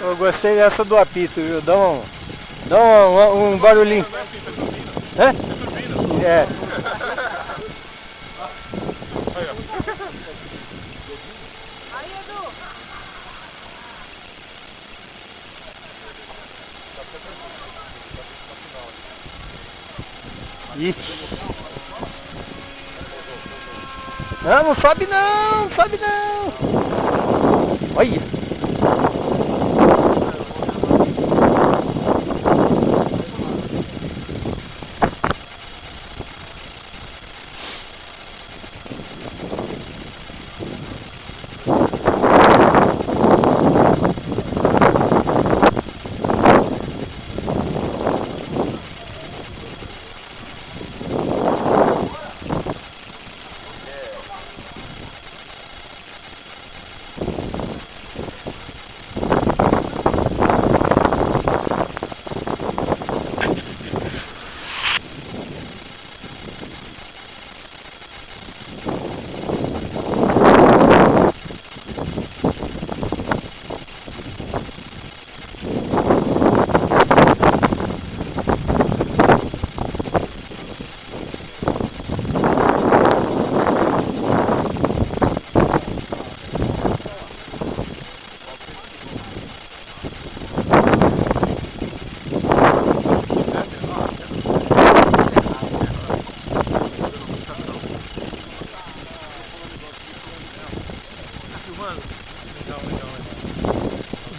Eu gostei dessa do apito, viu? Dá um barulhinho. Hã? É. Aí, Edu. Ixi. Não, não sobe não, não sobe não. Olha.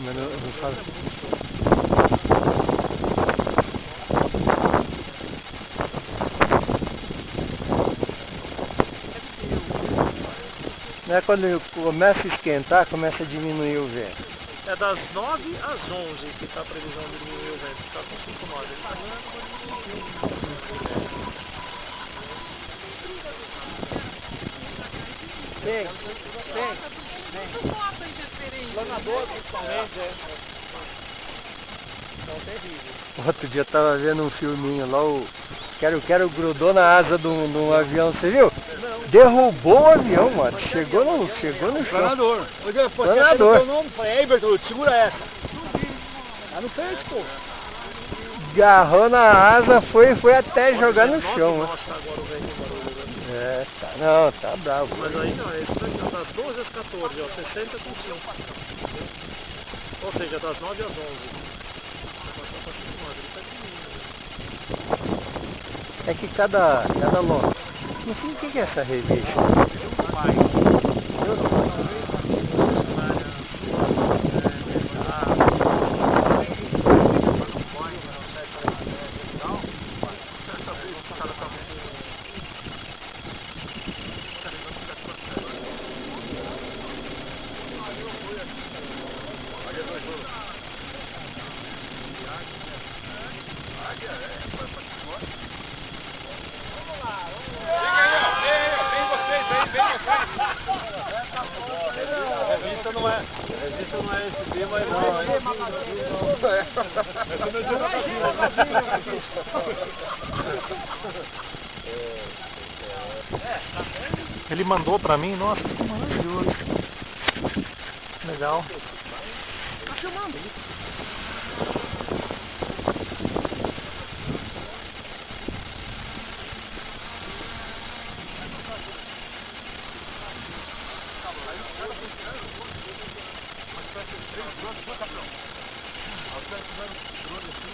Mas não faz. Não é quando começa a esquentar, começa a diminuir o vento. É das 9 às 11 que está a previsão de diminuir o vento. Está com 5 9. Tem. Planador, principalmente, é. São terríveis. Outro dia eu tava vendo um filminho lá, o Quero grudou na asa de um avião, você viu? Não. Derrubou o avião, mano. Chegou no chão. Planador. Planador. Teu nome, falei, Eiberto, segura essa. Tá no peito, pô. Agarrou na asa, foi até jogar no chão, né? Nossa, agora o vento do barulho, né? É, tá, não, tá bravo. Mas aí não, é isso aqui, ó, das 12 às 14, ó, 60 com 5. Ou seja, das 9 às 11. É que cada lote. Enfim, o que é essa revista? Revista não é esse tema, mas não. Ele mandou pra mim, nossa, que maravilhoso. Legal. Tá filmando.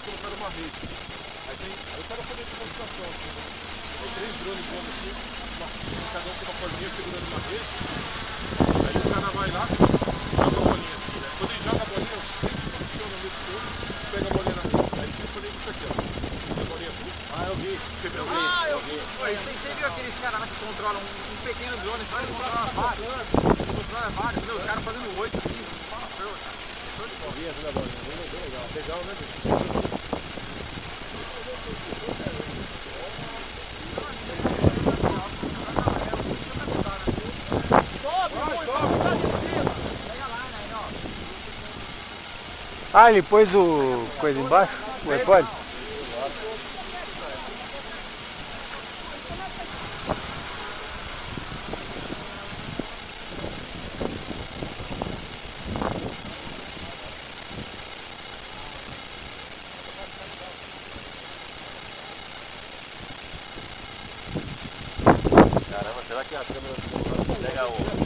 Colocaram uma rede. Aí o cara foi nessa demonstração. Aí 3 drones voando assim, cada um com uma cordinha segurando uma rede. Aí o cara vai lá, joga a bolinha. Quando ele joga a bolinha, os 3 funcionam no meio todo, pega a bolinha na rede. Aí ele foi isso aqui, ó. A bolinha azul. Ah, eu vi. Eu vi. Você viu aqueles caras lá que controlam um pequeno drone, só controla vários. Meu, os caras fazendo 8 aqui. Eu vi essa da bolinha, bem legal. Legal, né, gente? Ah, ele pôs o coisa embaixo? O iPod? Será que a câmera pega o...